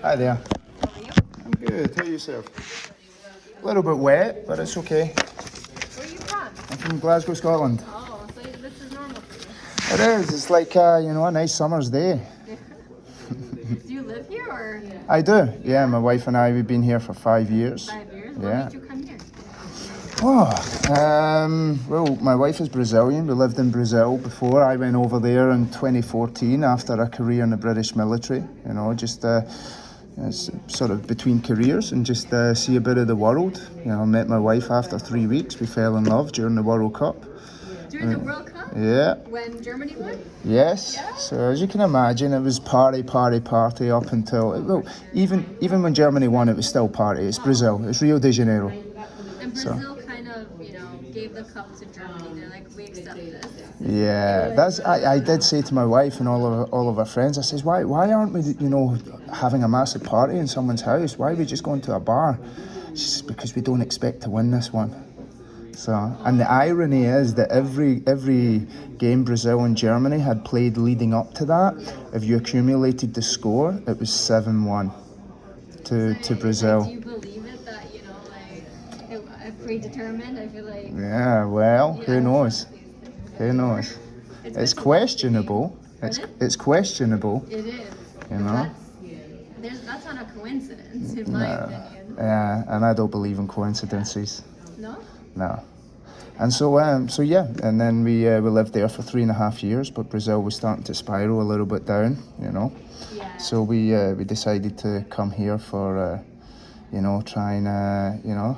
Hi there. How are you? I'm good. How are yourself? A little bit wet, but it's okay. Where are you from? I'm from Glasgow, Scotland. Oh, so this is normal for It is. It's like, a nice summer's day. you. Do you live here or I do. Yeah, my wife and I, we've been here for 5 years. 5 years? Yeah. What made you come here? Well, my wife is Brazilian. We lived in Brazil before. I went over there in 2014 after a career in the British military. Sort of between careers and just see a bit of the world. Met my wife after 3 weeks. We fell in love during the World Cup. During the World Cup? Yeah. When Germany won? Yes. Yeah. So as you can imagine, it was party up until even when Germany won, it was still party. It's Brazil. It's Rio de Janeiro. And Brazil kind of, gave the cup to Germany. They're like, we accept this. Yeah, I did say to my wife and all of our friends, I says, why aren't we, having a massive party in someone's house? Why are we just going to a bar? She says, because we don't expect to win this one. So, and the irony is that every game Brazil and Germany had played leading up to that, if you accumulated the score, it was 7-1 to Brazil. Do you believe it that, predetermined? I feel like... Yeah, well, who knows? Who knows? It's questionable. It's questionable. It is. That's not a coincidence, in my opinion. Yeah, and I don't believe in coincidences. No? No. And so and then we lived there for 3.5 years, but Brazil was starting to spiral a little bit down, Yeah. So we decided to come here for, try and,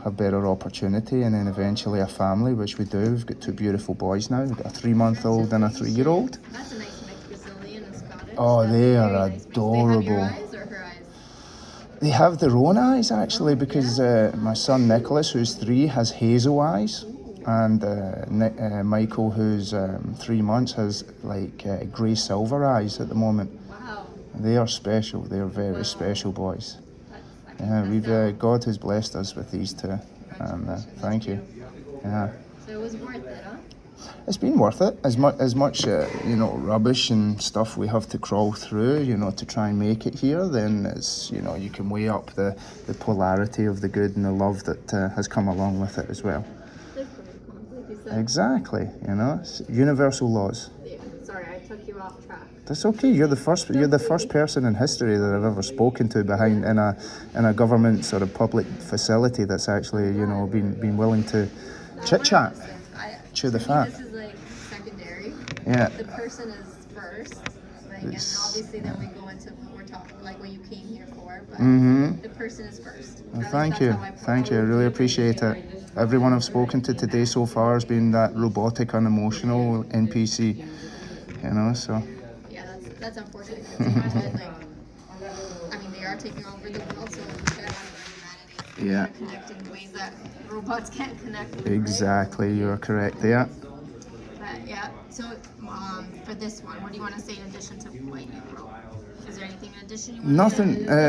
have better opportunity and then eventually a family, which we do. We've got 2 beautiful boys now. We've got a 3-month-old and a 3-year-old. That's a nice mix, Brazilian and Scottish. Oh, they are Nice. adorable. They have your eyes or her eyes? They have their own eyes, actually, because my son Nicholas, who's 3, has hazel eyes. And Michael, who's 3 months, has grey silver eyes at the moment. Wow. They are special. They are very special boys. God has blessed us with these 2, and thank you. Yeah. So it was worth it, huh? It's been worth it. As much rubbish and stuff we have to crawl through, to try and make it here, then it's, you can weigh up the polarity of the good and the love that has come along with it as well. Exactly, it's universal laws. Yeah. Sorry, I took you off track. That's okay. You're the first person in history that I've ever spoken to behind in a government sort of public facility that's actually been willing to chit chat, chew the fat. This is like secondary. Yeah. The person is first, and obviously then we go into what we're talking, like what you came here for. But the person is first. Well, thank you. I really appreciate it. Everyone I've spoken to today so far has been that robotic, unemotional NPC. So. Yeah, that's unfortunate. They are taking over the world, so we gotta have humanity. Yeah. Connect in ways that robots can't connect with. Exactly, you're correct there. But yeah, so for this one, what do you want to say in addition to what you wrote? Is there anything in addition you want to say?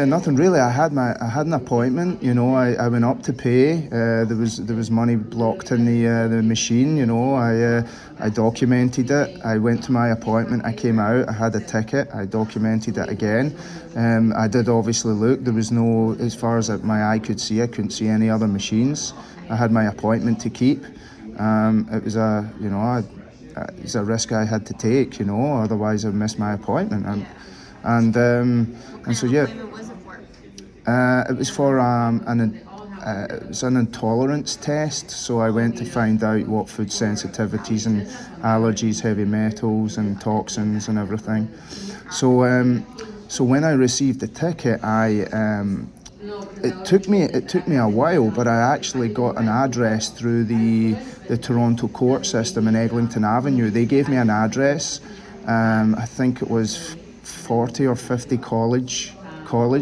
Nothing really. I had an appointment. I went up to pay. There was money blocked in the machine. I documented it. I went to my appointment. I came out. I had a ticket. I documented it again. I did obviously look. There was no, as far as my eye could see, I couldn't see any other machines. I had my appointment to keep. It was it's a risk I had to take. Otherwise I'd miss my appointment. And so yeah, it was for it was an intolerance test. So I went to find out what food sensitivities and allergies, heavy metals and toxins and everything. So when I received the ticket, it took me a while, but I actually got an address through the Toronto court system in Eglinton Avenue. They gave me an address. I think it was 40 or 50 College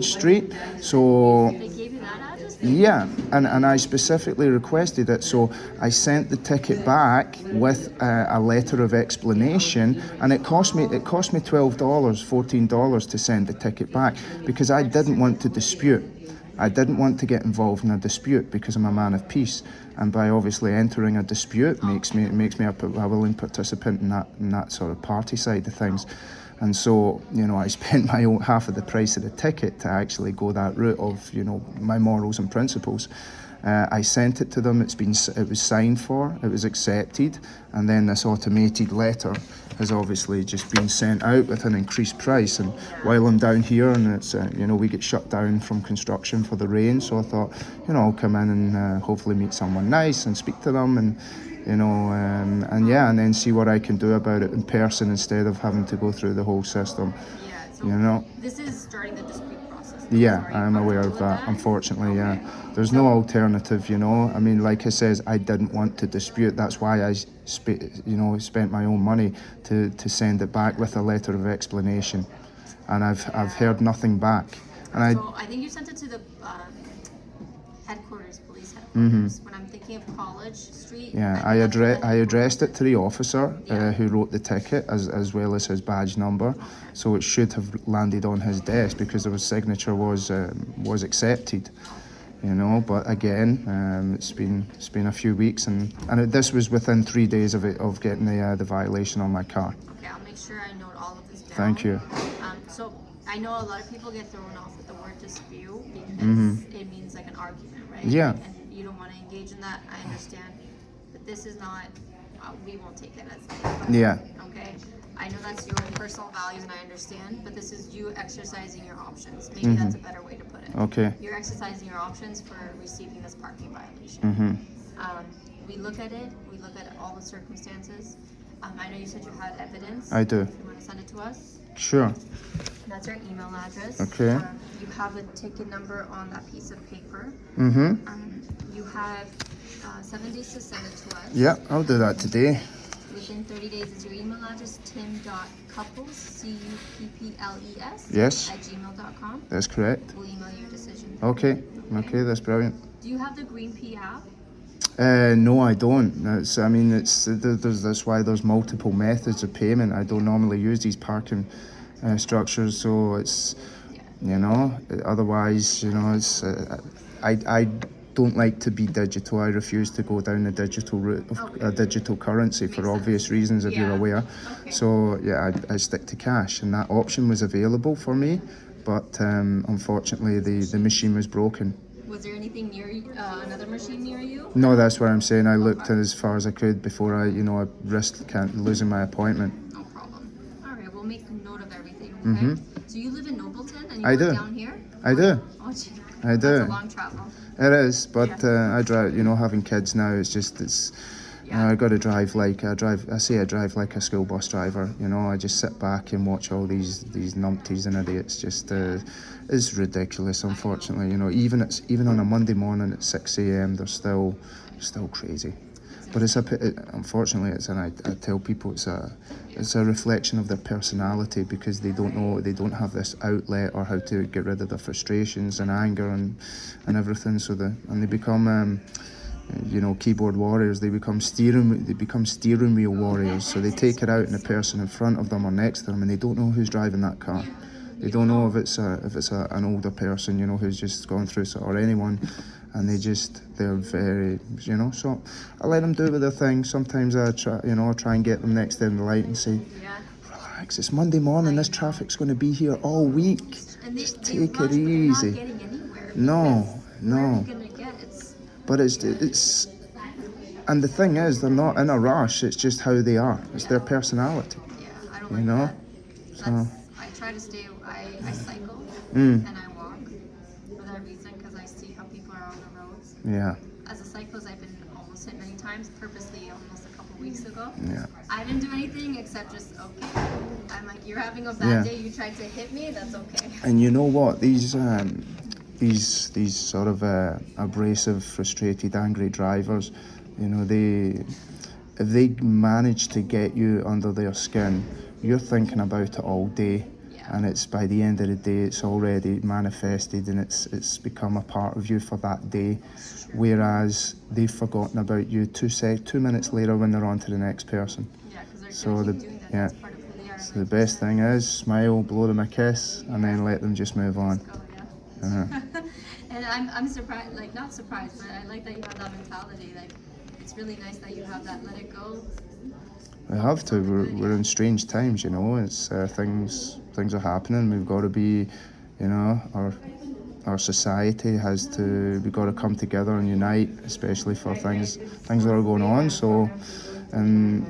Street. So They gave you that address? yeah, and I specifically requested it, so I sent the ticket back with a letter of explanation, and it cost me $12, $14 to send the ticket back because I didn't want to dispute. I didn't want to get involved in a dispute because I'm a man of peace, and by obviously entering a dispute makes me a willing participant in that sort of party side of things. And so, you know, I spent my own half of the price of the ticket to actually go that route of, you know, my morals and principles. I sent it to them. It was signed for. It was accepted, and then this automated letter has obviously just been sent out with an increased price. And while I'm down here, and it's you know, we get shut down from construction for the rain, so I thought, you know, I'll come in and hopefully meet someone nice and speak to them, and you know, and yeah, and then see what I can do about it in person instead of having to go through the whole system. Yeah, so You know. this is starting the dispute process. Yeah, Sorry, I'm aware of that. Unfortunately, yeah. There's no alternative, you know. I mean, like I says, I didn't want to dispute. That's why I, spent my own money to send it back with a letter of explanation, and I've heard nothing back. And So I think you sent it to the headquarters, police headquarters. When I'm thinking of College Street. yeah, I think that's the I addressed it to the officer Yeah. who wrote the ticket as well as his badge number, so it should have landed on his desk because his signature was accepted. You know, but again, it's been a few weeks, and this was within 3 days of getting the violation on my car. Okay, I'll make sure I note all of this down. Thank you. So I know a lot of people get thrown off with the word dispute because it means like an argument, right? Yeah. And you don't want to engage in that. I understand, but this is not. We won't take it as that. Yeah. Okay. I know that's your personal values, and I understand, but this is you exercising your options. Maybe that's a better way to put it. Okay. You're exercising your options for receiving this parking violation. We look at it. We look at all the circumstances. I know you said you had evidence. I do. If you want to send it to us, Sure. that's our email address. Okay. You have a ticket number on that piece of paper. You have 7 days to send it to us. Yeah, I'll do that today. Within 30 days is your email address, tim.couples, CUPPLES, Yes. @gmail.com. That's correct. We'll email your decision. Okay. Okay, that's brilliant. Do you have the Green P app? No, I don't. That's why there's multiple methods of payment. I don't normally use these parking structures, so it's, you know, otherwise, you know, it's, I don't like to be digital. I refuse to go down the digital route of digital currency for obvious reasons, if you're aware. Okay. So yeah, I stick to cash, and that option was available for me, but unfortunately the machine was broken. Was there anything near another machine near you? No, that's what I'm saying. I looked as far as I could before I risked losing my appointment. No problem. All right, we'll make a note of everything. Okay. So you live in Nobleton and you I work do. down here? I do. Oh, gee. I do. That's a long travel. It is, but I drive. You know, having kids now, I got to drive like I drive like a school bus driver. You know, I just sit back and watch all these numpties and idiots. Just it's ridiculous. Unfortunately, you know, even on a Monday morning at 6 a.m. they're still crazy. But unfortunately, I tell people it's a reflection of their personality, because they don't have this outlet or how to get rid of their frustrations and anger and everything. So they become you know, keyboard warriors. They become steering wheel warriors. So they take it out in the person in front of them or next to them, and they don't know who's driving that car. They don't know if it's an older person, you know, who's just gone through it, or anyone. And they're very, you know, so I let them do their thing. Sometimes I try and get them next to the light and say, relax, it's Monday morning, this traffic's going to be here all week. And Just take it easy. Not getting anywhere. No. Where are you gonna get? But it's, and the thing is, they're not in a rush. It's just how they are. It's their personality. Yeah, I don't You like know? that. I try to stay. I cycle and I walk for that reason, because I see how people are on the roads. Yeah. As a cyclist, I've been almost hit many times, purposely almost a couple weeks ago. Yeah. I didn't do anything except just, okay. I'm like, you're having a bad day, you tried to hit me, that's okay. And you know what? These sort of abrasive, frustrated, angry drivers, you know, if they manage to get you under their skin, you're thinking about it all day. And it's by the end of the day, it's already manifested, and it's become a part of you for that day. Whereas they've forgotten about you 2 minutes later when they're on to the next person. Yeah, because they're So going to keep doing that. That's part of who they are. So the best thing is smile, blow them a kiss, and then let them just move on. Go, yeah. And I'm surprised, like not surprised, but I like that you have that mentality. Like it's really nice that you have that let it go. We have to. We're in strange times, you know. It's things are happening. We've got to be, you know, our society has to. We've got to come together and unite, especially for things that are going on. So, and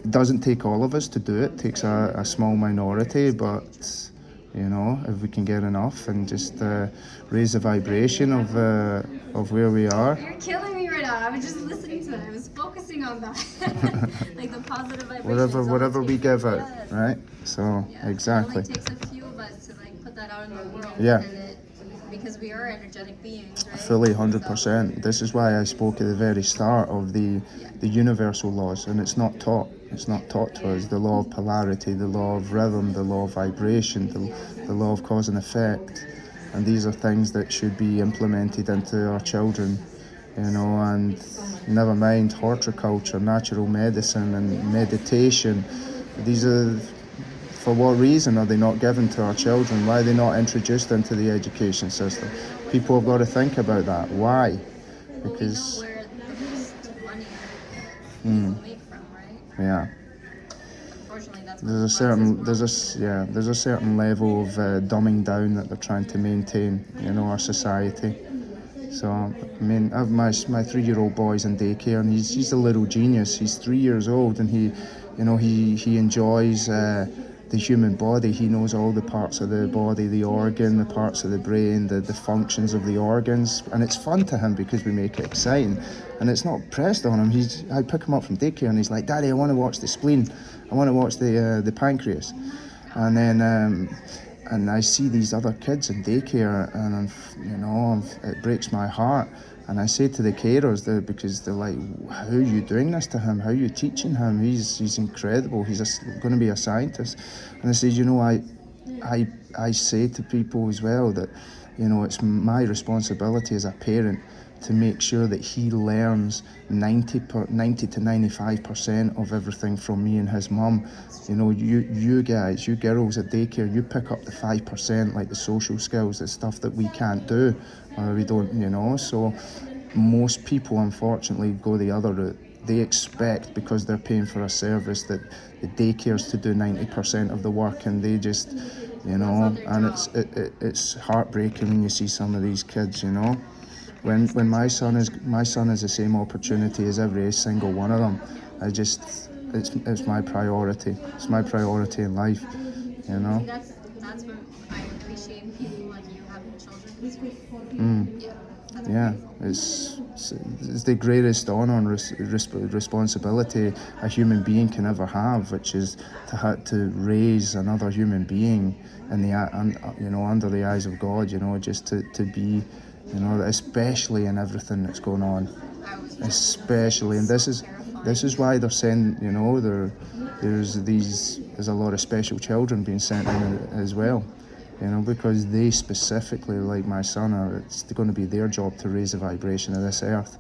it doesn't take all of us to do it. It takes a small minority, but you know, if we can get enough and just raise the vibration of where we are. You're killing me right now. I was just listening to that. I was focusing on that. Like the positive vibration. Whatever we give out, yes. right? So exactly. It only takes a few of us to like put that out in the world. Yeah. Because we are energetic beings, right? Fully, 100%. This is why I spoke at the very start of the universal laws, and it's not taught. It's not taught to us. The law of polarity, the law of rhythm, the law of vibration, the law of cause and effect. And these are things that should be implemented into our children, you know, and never mind horticulture, natural medicine and meditation. These are, for what reason are they not given to our children? Why are they not introduced into the education system? People have got to think about that. Why? Because we know where the most money people make from, right? Yeah. Unfortunately, that's There's a certain level of dumbing down that they're trying to maintain, you know, our society. So I mean, I have my 3-year-old boy's in daycare, and he's a little genius. He's 3 years old, and he enjoys the human body. He knows all the parts of the body, the organ, the parts of the brain, the functions of the organs, and it's fun to him because we make it exciting, and it's not pressed on him. I pick him up from daycare, and he's like, "Daddy, I want to watch the spleen. I want to watch the pancreas," and then. And I see these other kids in daycare, and it breaks my heart. And I say to the carers, because they're like, "How are you doing this to him? How are you teaching him? He's incredible. He's going to be a scientist." And I say, I say to people as well that, you know, it's my responsibility as a parent to make sure that he learns 90 to 95% of everything from me and his mum. You know, you guys, you girls at daycare, you pick up the 5%, like the social skills, the stuff that we can't do, or we don't, you know. So most people, unfortunately, go the other route. They expect, because they're paying for a service, that the daycare's to do 90% of the work, and they just, you know, and it's heartbreaking when you see some of these kids, you know. When my son has the same opportunity as every single one of them, it's my priority. It's my priority in life, you know. That's what I appreciate people like you having children. Yeah, it's the greatest honor and responsibility a human being can ever have, which is to raise another human being under the eyes of God, you know, just to be, you know, especially in everything that's going on, especially, and this is why they're saying, you know, there's a lot of special children being sent in as well. You know, because they specifically, like my son, it's going to be their job to raise the vibration of this earth.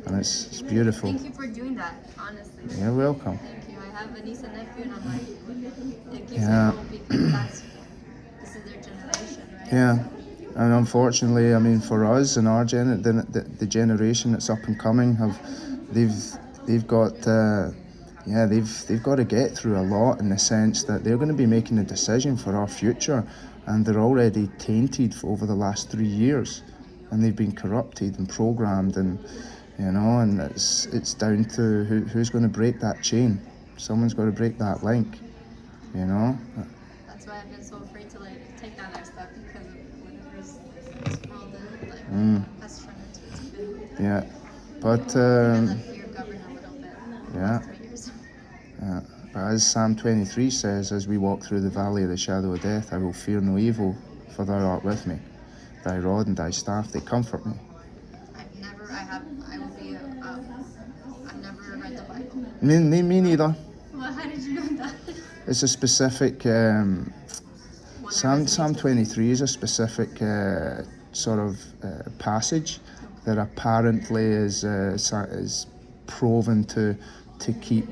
And it's beautiful. Thank you for doing that, honestly. You're welcome. Thank you. I have a niece and nephew, and I'm like, it gives me Yeah. hope because this is their generation, right? Yeah. And unfortunately, I mean, for us and our the generation that's up and coming, they've got to get through a lot, in the sense that they're going to be making a decision for our future, and they're already tainted over the last 3 years, and they've been corrupted and programmed, and you know, and it's down to who's going to break that chain. Someone's got to break that link, you know. That's why I've been so afraid to like take that next step, because of whatever this world has turned into. It's been Yeah, but let fear govern a little bit. yeah. 3 years. But as Psalm 23 says, as we walk through the valley of the shadow of death, I will fear no evil, for thou art with me. Thy rod and thy staff, they comfort me. I've never read the Bible. Me neither. Well, how did you know that? It's a specific, Psalm 23 is a specific sort of passage that apparently is proven to keep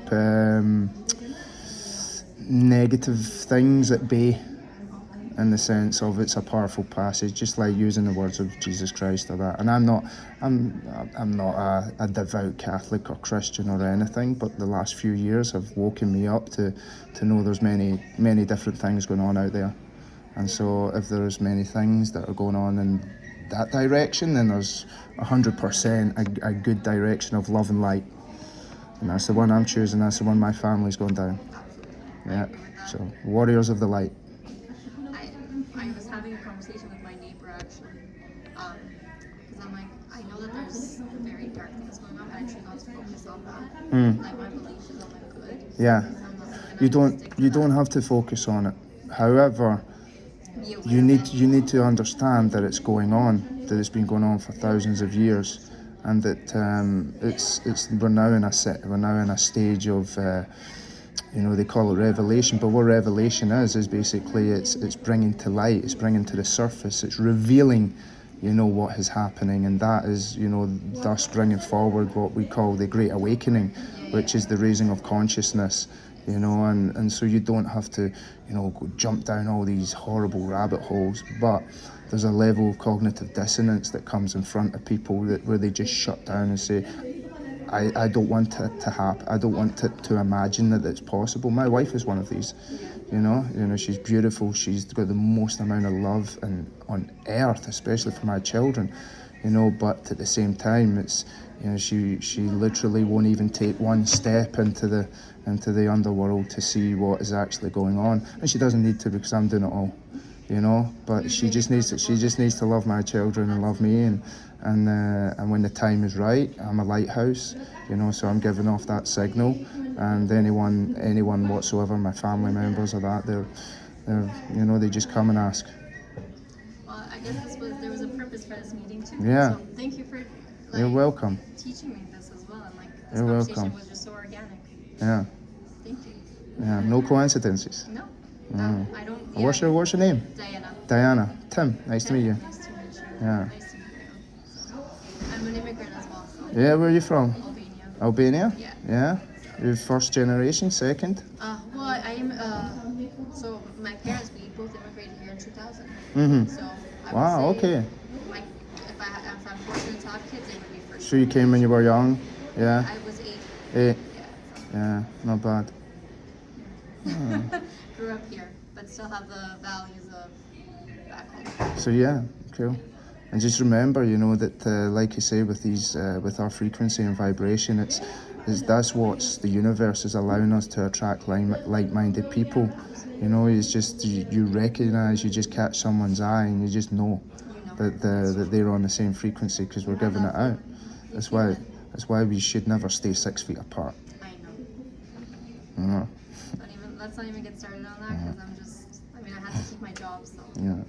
negative things at bay. in the sense of it's a powerful passage, just like using the words of Jesus Christ or that. And I'm not a devout Catholic or Christian or anything, but the last few years have woken me up to know there's many different things going on out there. And so if there's many things that are going on in that direction, then there's 100% a good direction of love and light. And that's the one I'm choosing, that's the one my family's going down. Yeah, so warriors of the light. I was having a conversation with my neighbor actually, because I'm like, I know that there's very dark things going on, but I try not to focus on that. Like my belief is on the good. Yeah, you don't don't have to focus on it. However, you need to understand that it's going on, that it's been going on for thousands of years, and that we're now in a stage of they call it revelation, but what revelation is basically it's bringing to light, it's bringing to the surface, it's revealing what is happening, and that is thus bringing forward what we call the Great Awakening, which is the raising of consciousness. And so you don't have to, go jump down all these horrible rabbit holes, but there's a level of cognitive dissonance that comes in front of people where they just shut down and say, I don't want it to happen. I don't want to imagine that it's possible. My wife is one of these, she's beautiful. She's got the most amount of love on earth, especially for my children, but at the same time, it's, she literally won't even take one step into the underworld to see what is actually going on, and she doesn't need to because I'm doing it all, but she just needs to love my children and love me, and when the time is right, I'm a lighthouse, so I'm giving off that signal, and anyone whatsoever, my family members or that, they're they just come and ask. Well, I guess there was a purpose for this meeting too. Yeah. So thank you for You're welcome. teaching me this as well, and this You're conversation welcome. was just so organic. Yeah. Thank you. Yeah. No coincidences. No, I don't. Yeah, What's your name? Diana. Diana. Tim. Nice to meet you. Nice to meet you. Yeah. Nice to meet you. So, I'm an immigrant as well. So Yeah. Where are you from? Albania. Albania. Yeah. Yeah. You're first generation, second. Well, I am. So my parents, we both immigrated here in 2000. Mhm. So I Wow. would say Okay. if I'm fortunate to have kids, they would be first. So you came when you were young. Yeah. I was 8. 8. Yeah. Yeah. Not bad. Grew up here, but still have the values of back home. So yeah, cool. And just remember, that like you say, with these, with our frequency and vibration, that's what's the universe is allowing us to attract like-minded people. It's just you recognize, you just catch someone's eye, and you just know that they're on the same frequency because we're giving it out. That's why we should never stay 6 feet apart. I know. Let's not even get started on that because I had to keep my job, so. Yeah,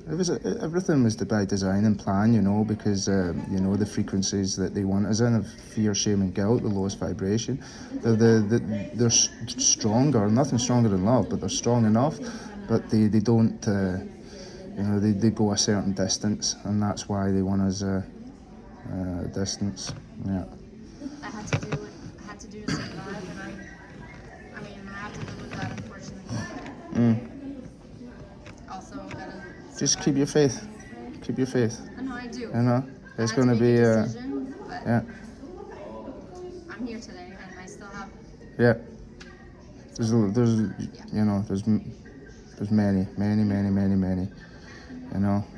everything was by design and plan, because the frequencies that they want us in of fear, shame, and guilt, the lowest vibration, they're stronger. Nothing stronger than love, but they're strong enough. But they don't, they go a certain distance, and that's why they want us distance. Yeah. I had to do to survive, and I have to live with that, unfortunately. Also, gotta Just keep your faith. Keep your faith. I know I do. It's going to be. Decision, but Yeah. I'm here today, and I still have. Yeah. There's many.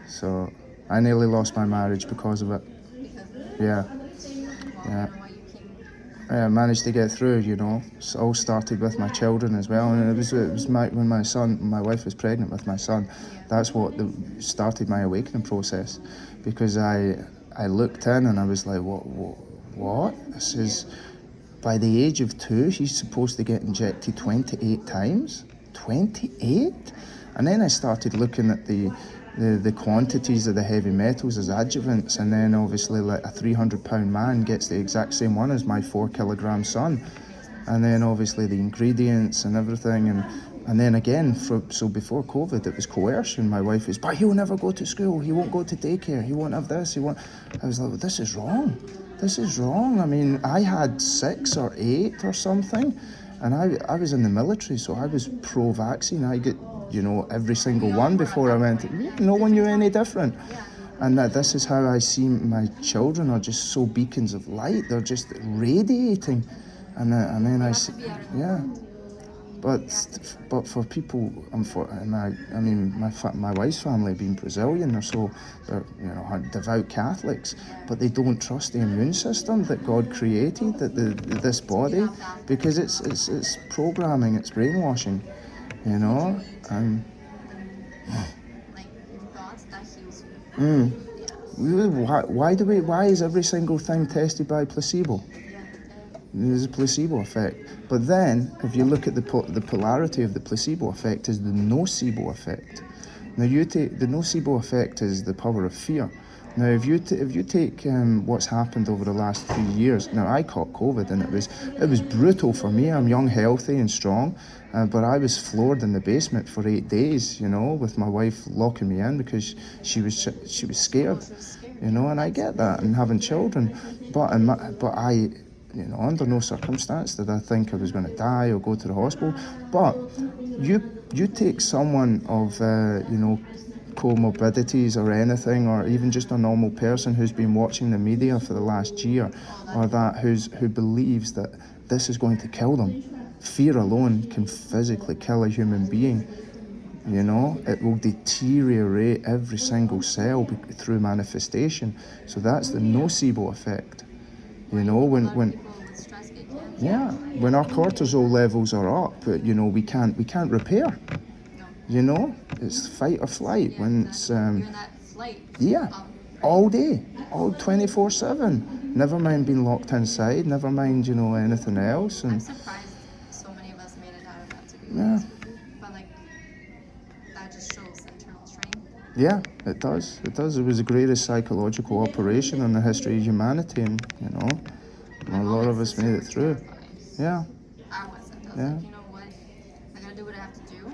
So I nearly lost my marriage because of it. Yeah. Yeah. I managed to get through, It all started with my children as well, and it was when my wife was pregnant with my son. That's what started my awakening process, because I looked in and I was like, what? This is, by the age of 2, he's supposed to get injected 28 times, 28, and then I started looking at the quantities of the heavy metals as adjuvants, and then obviously like a 300-pound man gets the exact same one as my 4-kilogram son, and then obviously the ingredients and everything, and then again, so before COVID it was coercion. My wife was, but he'll never go to school, he won't go to daycare, he won't have this, I was like, well, this is wrong. I had 6 or 8 or something, and I was in the military, so I was pro-vaccine. I get you know, every single one before I went. No one knew any different. Yeah. And that this is how I see my children are just so beacons of light. They're just radiating, and then I see, To be out in the yeah. world. But for people, my wife's family being Brazilian, they're devout Catholics, but they don't trust the immune system that God created, that this body, because it's programming, it's brainwashing, you know, and Like your thoughts, that heals you. Yes. why is every single thing tested by placebo? Yeah. There's a placebo effect. But then, if you look at the polarity of the placebo effect is the nocebo effect. Now, you take the nocebo effect is the power of fear. Now, if you take what's happened over the last 3 years, now I caught COVID and it was brutal for me. I'm young, healthy, and strong, but I was floored in the basement for 8 days. You know, with my wife locking me in because she was scared. You know, and I get that, and having children, but under no circumstance did I think I was going to die or go to the hospital. But you take someone of comorbidities or anything, or even just a normal person who's been watching the media for the last year, or who believes that this is going to kill them. Fear alone can physically kill a human being. You know, it will deteriorate every single cell through manifestation. So that's the nocebo effect. You know, when yeah, when our cortisol levels are up, we can't repair. No. You know, it's fight or flight. When it's You're in that flight. yeah, all day, all 24/7. Never mind being locked inside. Never mind anything else. I'm And surprised so many of us made it out of that, to be yeah, honest with you. But that just shows internal strength. yeah, it does. It does. It was the greatest psychological operation in the history of humanity, and a lot of us made it through. Yeah. I wasn't. I was Yeah. like, you know what? I gotta do what I have to do,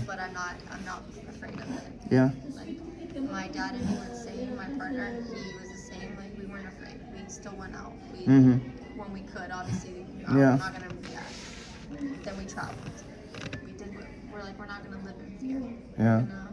but I'm not afraid of it. Yeah. Like my dad and me were the same. My partner, he was the same. Like we weren't afraid. We still went out. When we could, obviously. Yeah. We're not gonna. Yeah. Then we traveled. We did. We're not gonna live in fear. Yeah. You know?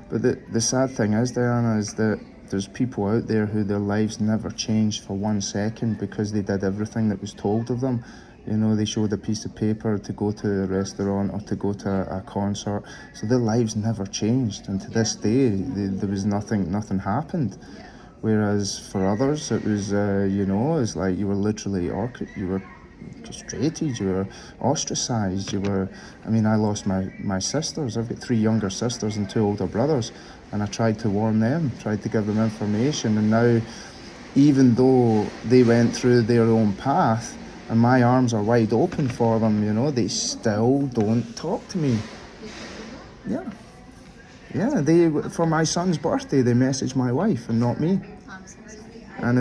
But the sad thing is, Diana, is that there's people out there who their lives never changed for 1 second because they did everything that was told of them. You know, they showed a piece of paper to go to a restaurant or to go to a concert. So their lives never changed. And to this day, there was nothing happened. Yeah. Whereas for others, it was, it's like you were literally castrated, you were ostracized, I lost my sisters. I've got 3 younger sisters and 2 older brothers, and I tried to warn them, tried to give them information, and now, even though they went through their own path, and my arms are wide open for them, they still don't talk to me. Yeah. Yeah, for my son's birthday, they messaged my wife and not me. I'm so sorry. And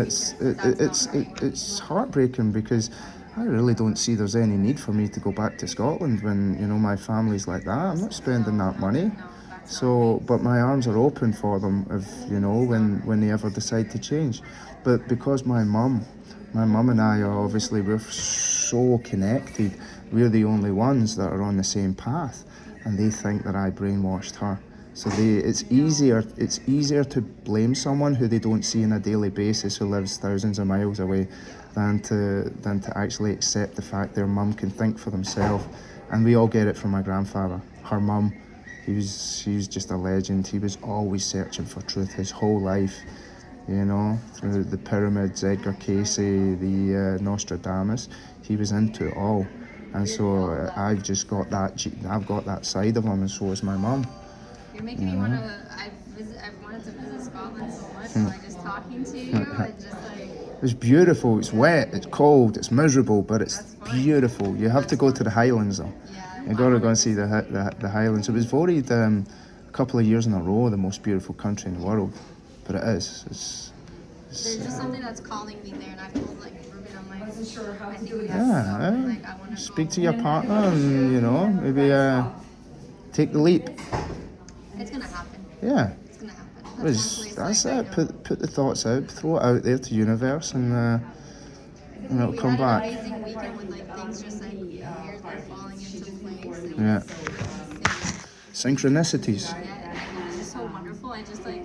it's heartbreaking because I really don't see there's any need for me to go back to Scotland when my family's like that. I'm not spending that money. So, but my arms are open for them if when they ever decide to change. But because my mum and I are we're so connected. We're the only ones that are on the same path, and they think that I brainwashed her. So it's easier to blame someone who they don't see on a daily basis, who lives thousands of miles away, than to actually accept the fact their mum can think for themselves. And we all get it from my grandfather. Her mum, he was just a legend. He was always searching for truth his whole life, through the pyramids, Edgar Casey, the Nostradamus. He was into it all. And so I've just got I've got that side of him, and so is my mum. You're making me want to. I've wanted to visit Scotland so much by just talking to you and just It's beautiful. It's wet. It's cold. It's miserable, but it's beautiful. You have to go to the Highlands though. Yeah. You got to go and see the Highlands. It was voted a couple of years in a row the most beautiful country in the world, but it is. There's just something that's calling me there, and I've told Ruben, I'm like, I think we have Yeah, to go. I want to speak to your partner and maybe take the leap. It's gonna happen. Yeah. It's gonna happen. That's it. Put the thoughts out, throw it out there to the universe, and it'll come back. We had an amazing weekend with things just weird, falling into place. Yeah. Synchronicities. Yeah, and it's just so wonderful. I just like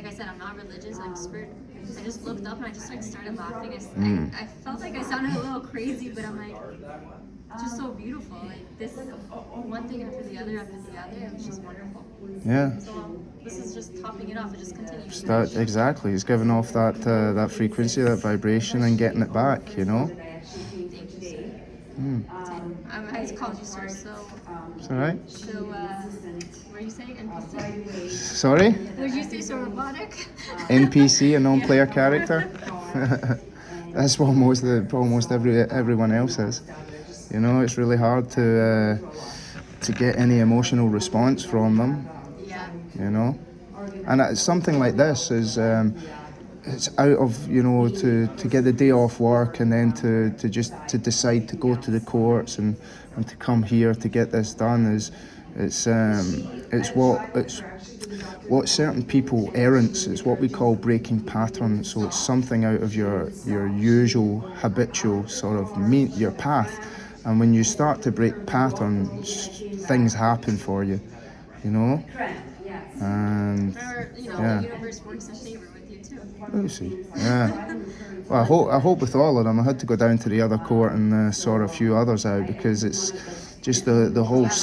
I said, I'm not religious. I'm spirit. I just looked up and I just like started laughing. I felt like I sounded a little crazy, but I'm like, it's just so beautiful. Like this, one thing after the other after the other. It was just wonderful. Yeah. So this is just topping it off. It just continues. That exactly. It's giving off that frequency, that vibration, and getting it back. You know. Thank you, sir. I called you sir. So It's all right. what are you saying? NPC? Sorry. Would you say so robotic? NPC, a non-player character. That's what almost everyone else is. You know, it's really hard to get any emotional response from them. Yeah. You know, and something like this is it's out of, you know, to get the day off work and then to just to decide to go to the courts and to come here to get this done is it's what certain people errants. It's what we call breaking patterns. So it's something out of your usual habitual sort of your path, and when you start to break patterns, things happen for you, you know. And Or, yeah. the universe works in favor with you too. We'll see. Yeah. Well, I hope with all of them. I had to go down to the other court and sort a few others out because it's just the whole Like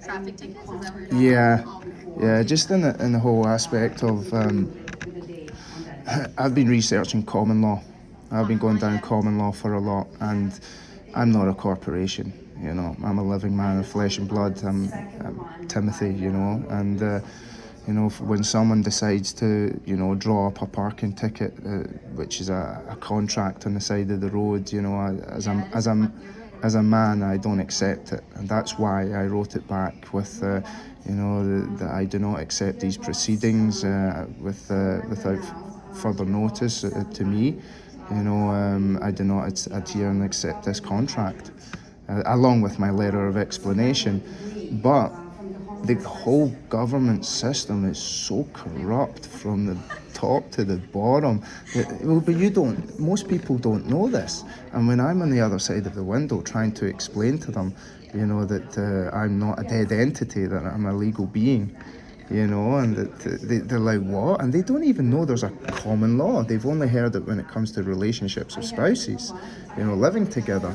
traffic tickets? Is that what you're yeah, talking about? yeah. Just in the whole aspect of I've been researching common law. I've been going down common law for a lot, and I'm not a corporation. You know, I'm a living man of flesh and blood. I'm Timothy. You know, and you know, when someone decides to, you know, draw up a parking ticket, which is a contract on the side of the road, you know, as a man, I don't accept it, and that's why I wrote it back with, you know, that I do not accept these proceedings without further notice to me. You know, I do not adhere and accept this contract, along with my letter of explanation, but the whole government system is so corrupt from the top to the bottom. But most people don't know this. And when I'm on the other side of the window trying to explain to them, you know, that I'm not a dead entity, that I'm a legal being, you know, and that they're like, what? And they don't even know there's a common law. They've only heard it when it comes to relationships of spouses, you know, living together.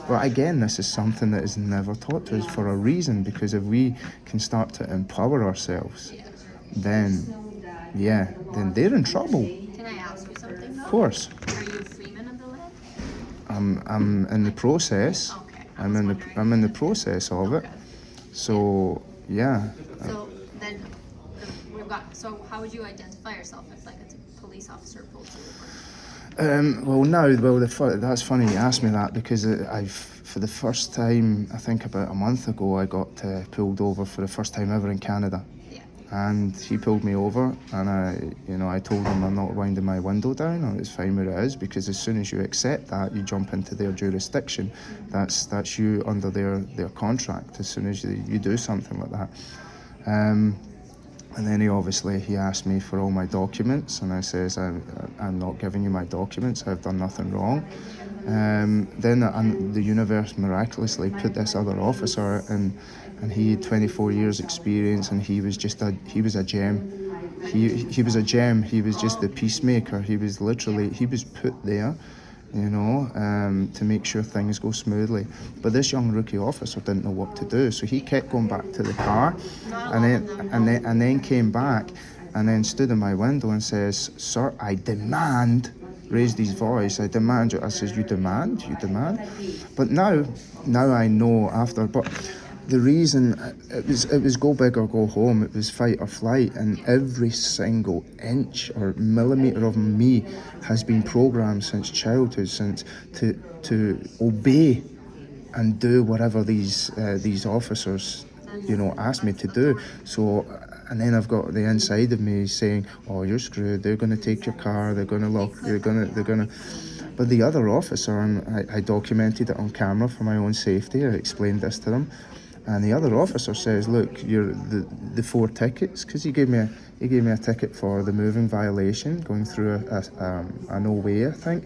But again, this is something that is never taught to us for a reason, because if we can start to empower ourselves, then they're in trouble. Can I ask you something though? Of course. Are you a freeman of the land? I'm in the process. Okay. I'm in the process of it. So yeah. So then so how would you identify yourself if like a police officer pulled you over? That's funny you asked me that, because for the first time, I think about a month ago, I got pulled over for the first time ever in Canada. Yeah. And he pulled me over, and I told him I'm not winding my window down, and it's fine where it is, because as soon as you accept that, you jump into their jurisdiction. That's you under their contract as soon as you do something like that. And then he asked me for all my documents, and I says, I'm not giving you my documents, I've done nothing wrong. Then the universe miraculously put this other officer in, and he had 24 years experience, and he was a gem. He was a gem. He was just the peacemaker. He was put there, you know, to make sure things go smoothly. But this young rookie officer didn't know what to do, so he kept going back to the car, and then came back, and then stood in my window and says, "Sir, I demand," raised his voice, "I demand you." I says, "You demand? You demand?" But now I know after, but the reason it was go big or go home. It was fight or flight, and every single inch or millimeter of me has been programmed since childhood, since to obey and do whatever these officers, you know, ask me to do. So, and then I've got the inside of me saying, "Oh, you're screwed. They're going to take your car. They're going to lock. They're going to." But the other officer, and I documented it on camera for my own safety. I explained this to them. And the other officer says, "Look, you're the 4 tickets," because he gave me a ticket for the moving violation, going through a no way, I think,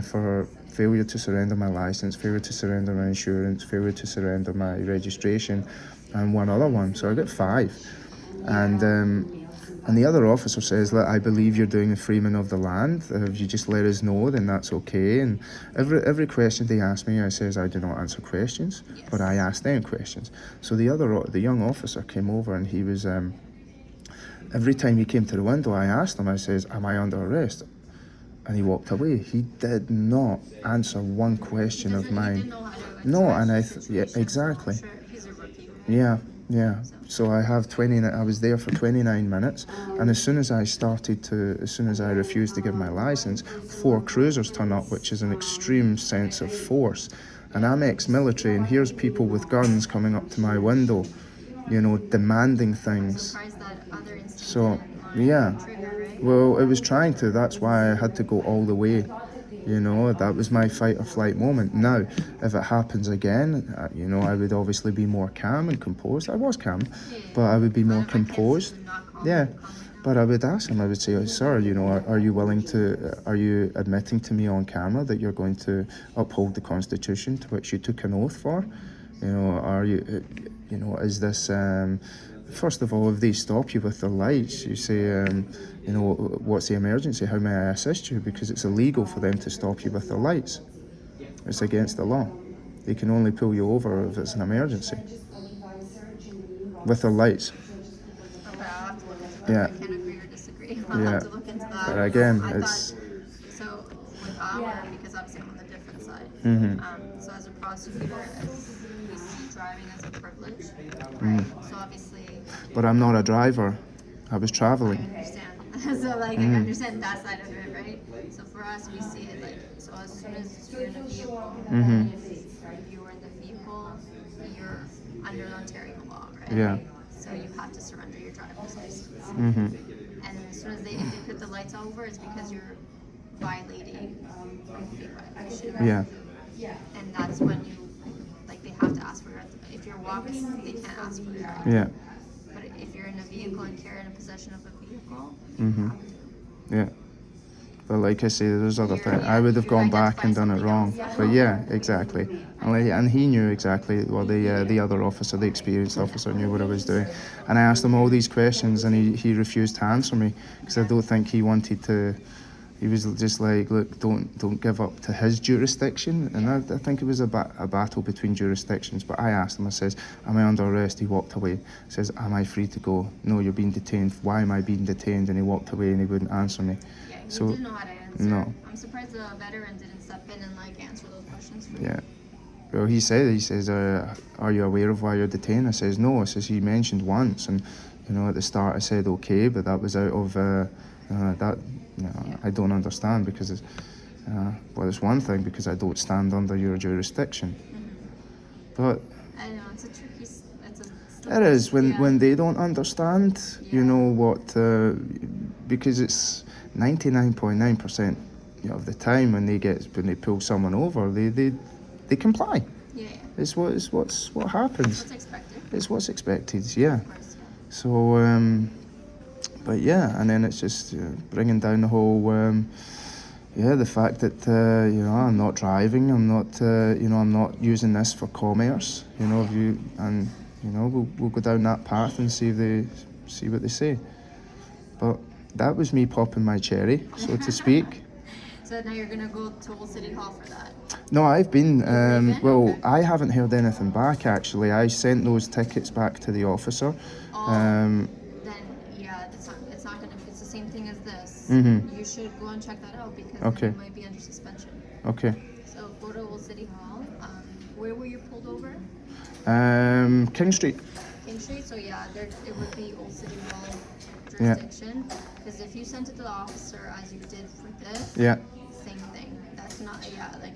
for failure to surrender my license, failure to surrender my insurance, failure to surrender my registration, and one other one. So I got 5. And the other officer says, "Look, I believe you're doing the freeman of the land. If you just let us know, then that's okay." And every question they ask me, I says I do not answer questions, but I ask them questions. So the young officer came over, and he was every time he came to the window, I asked him. I says, "Am I under arrest?" And he walked away. He did not answer one question of He mine. didn't know how to No, express and the yeah, situation. exactly. I'm sure he's a rookie. Yeah, yeah. So I have 20. I was there for 29 minutes, and as soon as I refused to give my license, 4 cruisers turn up, which is an extreme sense of force. And I'm ex-military, and here's people with guns coming up to my window, demanding I'm things. surprised that other incident So, didn't yeah. trigger, right? Well, it was trying to. That's why I had to go all the way. That was my fight or flight moment. Now, if it happens again, I would obviously be more calm and composed. I was calm, but I would be more composed. Yeah, but I would ask him. I would say, "Oh, sir, are you willing to? Are you admitting to me on camera that you're going to uphold the Constitution to which you took an oath for? Are you? Is this?" First of all, if they stop you with the lights, you say, "What's the emergency? How may I assist you?" Because it's illegal for them to stop you with the lights. It's against the law. They can only pull you over if it's an emergency. With the lights. Okay, I'll have to look into that. Yeah. I can't agree or disagree. I'll Yeah. have to look into that. But again, I it's... so with our, because obviously I'm on the different side. So as a prosecutor, as we see driving as a privilege, right? So obviously, But I'm not a driver. I was I traveling. understand. So like I understand that side of it, right? So for us, we see it like, so as soon as you're in a vehicle, if you're in the vehicle, you're under the Ontario law, right? Yeah. So you have to surrender your driver's license. Mm-hmm. And as soon as if they put the lights over, it's because you're violating freeway violation. Yeah. And that's when they have to ask for it. If you're walking, they can't ask for it. Yeah. But if you're in a vehicle and carrying a possession of a vehicle, Mm-hmm. you have to. Yeah. But like I say, there's other You're- things. yeah, I would have you gone back identify and done it something wrong. else. But yeah, exactly. And he knew exactly. Well, the other officer, the experienced officer, knew what I was doing. And I asked him all these questions, and he refused to answer me because I don't think he wanted to. He was just like, "Look, don't give up to his jurisdiction." And I think it was a battle between jurisdictions. But I asked him. I says, "Am I under arrest?" He walked away. He says, "Am I free to go?" "No, you're being detained." "Why am I being detained?" And he walked away and he wouldn't answer me. Yeah, he So, didn't know how to answer. no. I'm surprised the veteran didn't step in and answer those questions for you. Yeah. Well, he says, "Are you aware of why you're detained?" I says, "No." I says, "He mentioned once, and at the start I said okay, but that was out of that. I don't understand because it's it's one thing because I don't stand under your jurisdiction, but I know it's a tricky. it is when they don't understand. What because it's 99.9% of the time when they pull someone over, they comply. Yeah. It's what happens. What's expected? It's what's expected. Yeah. Of course, yeah. So, but yeah, and then it's just bringing down the whole, the fact that I'm not driving. I'm not, I'm not using this for commerce. We'll go down that path and see what they say. But that was me popping my cherry, so to speak. So now you're gonna go to Old City Hall for that. No, I've been. been? Well, Okay. I haven't heard anything back actually. I sent those tickets back to the officer. Then yeah, it's not gonna. It's the same thing as this. You should go and check that out because Okay. then you might be under suspension. Okay. So go to Old City Hall. Where were you pulled over? King Street. King Street. So yeah, it would be Old City Hall jurisdiction. Because if you sent it to the officer as you did for this, Yeah. same thing. That's not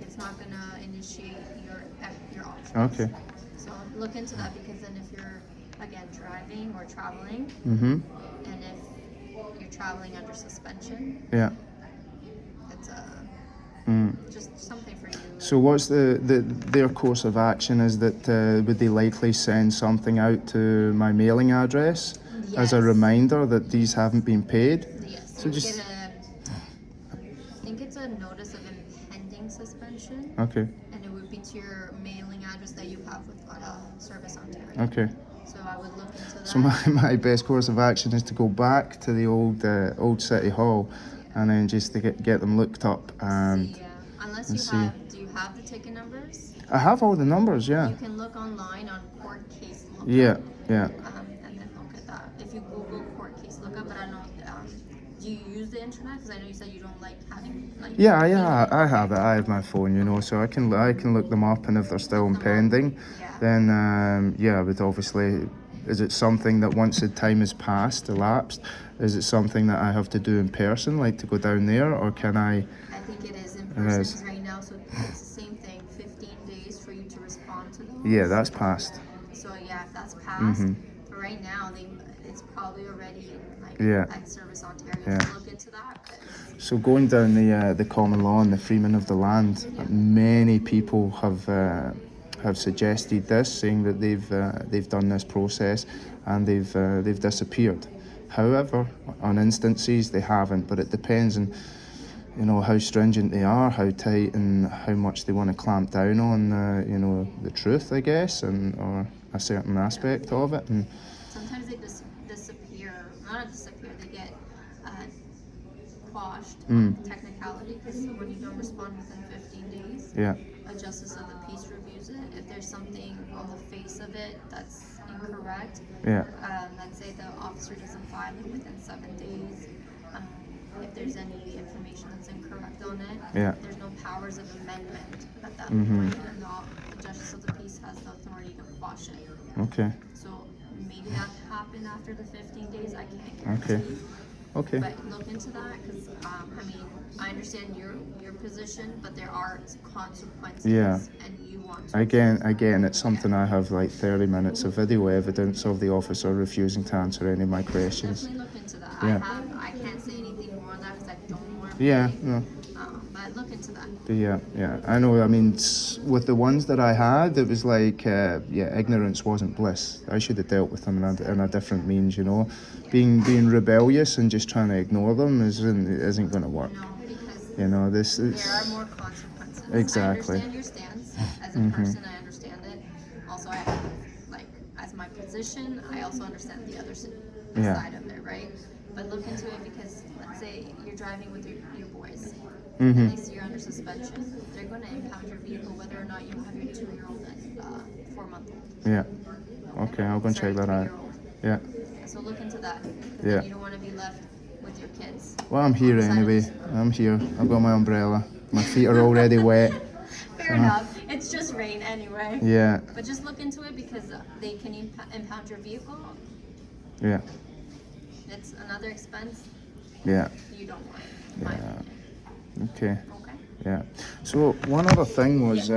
it's not gonna initiate your options. Okay. So look into that because then if you're again driving or traveling, Mhm. and if you're traveling under suspension, Yeah. it's Mm. just something for you. So what's their course of action? Is that would they likely send something out to my mailing address as a Yes. reminder that these haven't been paid? Yes. So you just- get I think it's a notice of impending suspension, Okay. and it would be to your mailing address that you have with Service Ontario. Okay. So I would look into that. So my best course of action is to go back to the old city hall, and then just to get them looked up and See, unless and you see. have, do you have the ticket numbers? I have all the numbers, yeah. You can look online on court case lookup. Yeah, yeah. And then look at that. If you Google court case lookup, but I don't know. Do you use the internet? Because I know you said you don't like having like. Yeah, I have it. I have my phone, so I can look them up, and if they're still impending, then I would obviously. Is it something that once the time has passed, elapsed, is it something that I have to do in person, like to go down there, or can I? I think it is in It person is. because right now, so it's the same thing. 15 days for you to respond to those. Yeah, that's passed. So yeah, if that's passed, but right now it's probably already like at Service Ontario. Yeah. So look into that. 'Cause So going down the common law and the freemen of the land, many people have suggested this, saying that they've done this process and they've disappeared. However, on instances they haven't, but it depends on how stringent they are, how tight, and how much they want to clamp down on the truth, I guess, and or a certain aspect of it. And sometimes they disappear. Not disappear. They get quashed technicality because when you don't respond within 15 days, a justice of the peace reviews it. If there's something on the face of it that's incorrect, let's say the officer doesn't file it within 7 days. If there's any information that's incorrect on it, there's no powers of amendment at that point, and the justice of the peace has the authority to quash it. Okay. So maybe that could happen after the 15 days. I can't guarantee. Okay. But look into that because I understand your position, but there are consequences. Yeah. And you want to. Again, it's something I have like 30 minutes of video evidence of the officer refusing to answer any of my questions. Definitely look into that. Yeah. I can't say anything more on that because I don't know. Yeah. No. But look into that. Yeah. I know. I mean, with the ones that I had, it was like, ignorance wasn't bliss. I should have dealt with them in a different means, Being rebellious and just trying to ignore them isn't going to work. No, This because is. there are more consequences. Exactly. I understand your stance as a person. I understand it. Also, I have as my position, I also understand the other side of it, right? But look into it because let's say you're driving with your boys. And they see you're under suspension. They're going to impound your vehicle whether or not you have your 2-year-old and 4-month-old. Yeah. Okay, I'll go and check that out. Yeah. So look into that. Yeah. You don't want to be left with your kids. Well, I'm here anyway. I'm here. I've got my umbrella. My feet are already wet. Fair enough. It's just rain anyway. Yeah. But just look into it because they can impound your vehicle. Yeah. It's another expense. Yeah. You don't want it. Okay. Okay. Yeah. So one other thing was